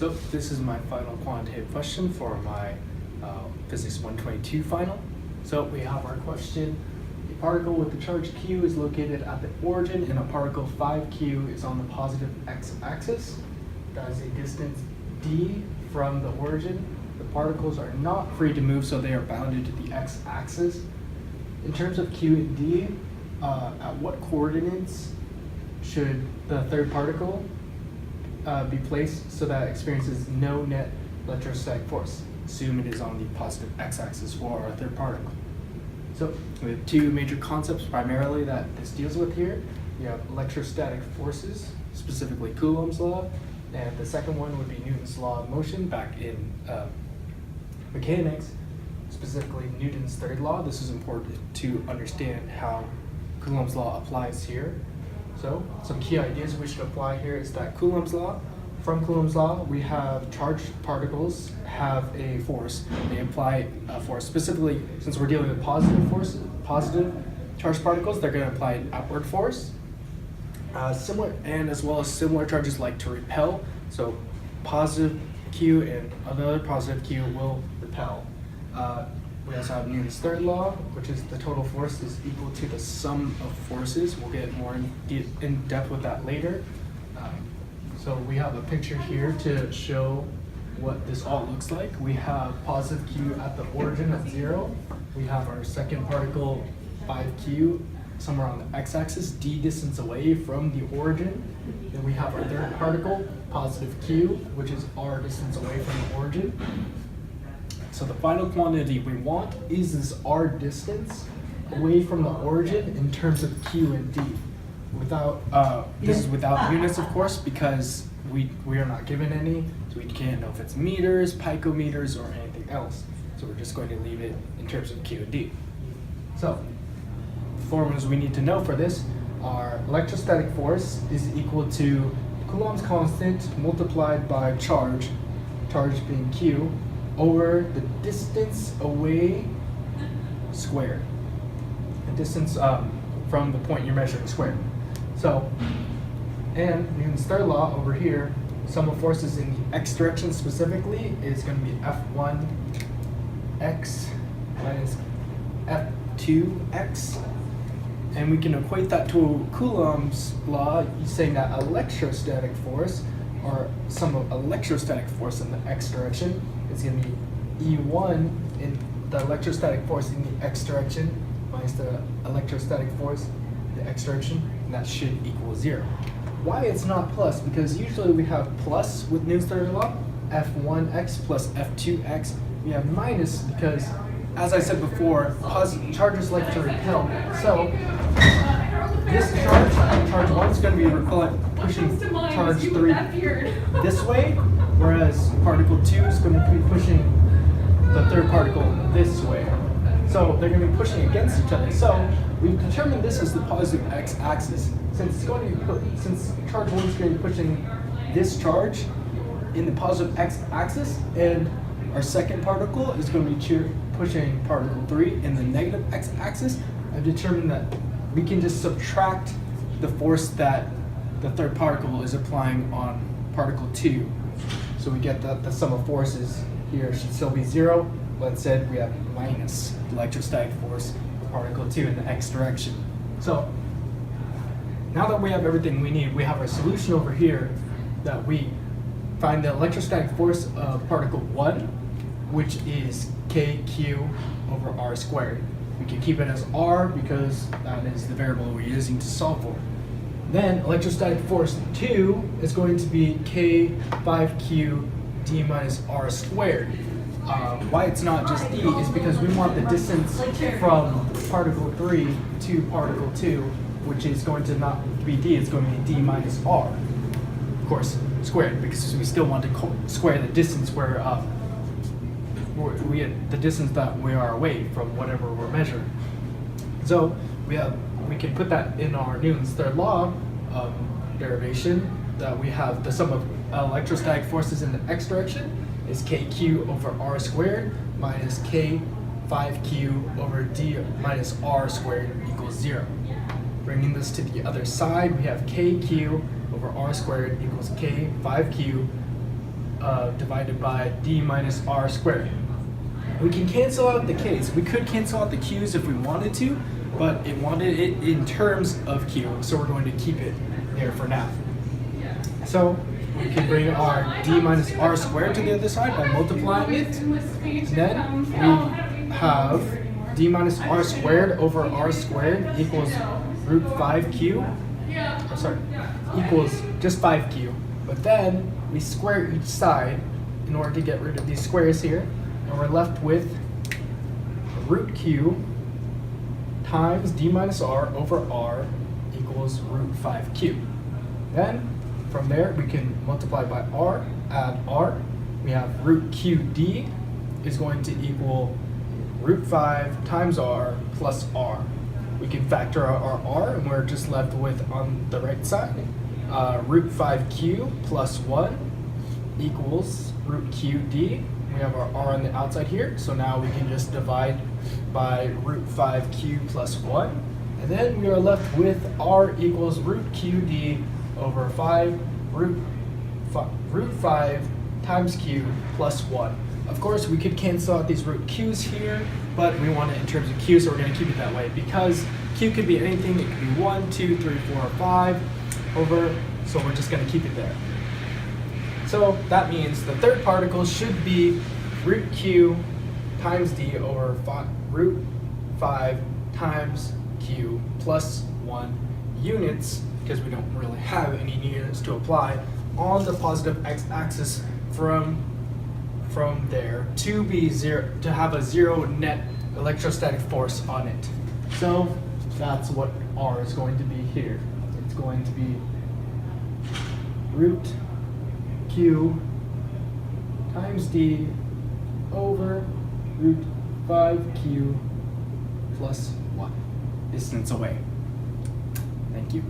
So this is my final quantitative question for my Physics 122 final. So we have our question. A particle with the charge q is located at the origin and a particle 5q is on the positive x-axis. That is a distance d from the origin. The particles are not free to move, so they are bounded to the x-axis. In terms of q and d, at what coordinates should the third particle be placed so that it experiences no net electrostatic force? Assume it is on the positive x-axis for our third particle. So we have two major concepts primarily that this deals with here. We have electrostatic forces, specifically Coulomb's law, and the second one would be Newton's law of motion back in mechanics, specifically Newton's third law. This is important to understand how Coulomb's law applies here. So some key ideas we should apply here is that Coulomb's law. From Coulomb's law, we have charged particles have a force. They apply a force. Specifically, since we're dealing with positive charged particles, they're going to apply an upward force. Similar, and as well as similar charges like to repel. So positive Q and another positive Q will repel. We also have Newton's third law, which is the total force is equal to the sum of forces. We'll get more in depth with that later. So we have a picture here to show what this all looks like. We have positive Q at the origin at 0. We have our second particle 5Q somewhere on the x-axis, d distance away from the origin. Then we have our third particle, positive Q, which is r distance away from the origin. So the final quantity we want is this r distance away from the origin in terms of Q and d. This is without units, of course, because we are not given any, so we can't know if it's meters, picometers, or anything else. So we're just going to leave it in terms of Q and D. So the formulas we need to know for this are electrostatic force is equal to Coulomb's constant multiplied by charge being Q, over the distance away squared. The distance from the point you're measuring squared. So, and Newton's third law over here, sum of forces in the x direction specifically is going to be F1x minus F2x. And we can equate that to Coulomb's law, saying that electrostatic force, or sum of electrostatic force in the x direction, is going to be E1 in the electrostatic force in the x direction minus the electrostatic force in the x direction, and that should equal 0. Why it's not plus? Because usually we have plus with Newton's third law, F1x plus F2x. We have minus because, as I said before, charges like to repel. So this charge 1 is going to be pushing charge 3 this way, whereas particle 2 is going to be pushing the third particle this way. So they're going to be pushing against each other. So we've determined this as the positive x-axis. Since charge 1 is going to be pushing this charge in the positive x-axis, and our second particle is going to be pushing particle 3 in the negative x-axis, I've determined that we can just subtract the force that the third particle is applying on particle 2. So we get that the sum of forces here should still be 0, but instead we have minus electrostatic force for particle 2 in the x direction. So now that we have everything we need, we have our solution over here that we find the electrostatic force of particle 1, which is kq over r squared. We can keep it as r because that is the variable we're using to solve for. Then electrostatic force 2 is going to be k5q d minus r squared. Why it's not just d is because we want the distance from particle 3 to particle 2, which is going to not be d, it's going to be d minus r. Of course, squared, because we still want to square the distance where the distance that we are away from whatever we're measuring. So we can put that in our Newton's third law derivation, that we have the sum of electrostatic forces in the x direction is kq over r squared minus k5q over d minus r squared equals 0. Bringing this to the other side, we have kq over r squared equals k5q divided by d minus r squared. We can cancel out the k's. We could cancel out the q's if we wanted to, but it wanted it in terms of q, so we're going to keep it there for now. So we can bring our d minus r squared to the other side by multiplying it. And then we have d minus r squared over r squared equals root 5q. Oh, sorry, equals just 5q. But then we square each side in order to get rid of these squares here. And we're left with root q times d minus r over r equals root 5q. Then from there we can multiply by r, add r. We have root qd is going to equal root 5 times r plus r. We can factor out our r and we're just left with, on the right side, root 5q plus 1 equals root qd. We have our r on the outside here, so now we can just divide by root 5q plus 1. And then we are left with r equals root qd over 5 root 5 times q plus 1. Of course, we could cancel out these root q's here, but we want it in terms of q, so we're going to keep it that way. Because q could be anything, it could be 1, 2, 3, 4, or 5 over, so we're just going to keep it there. So that means the third particle should be root q times d over root 5 times q plus 1 units, because we don't really have any units to apply on the positive x-axis from there to be zero, to have a zero net electrostatic force on it. So that's what r is going to be here. It's going to be root q times d over root 5q plus 1 distance away. Thank you.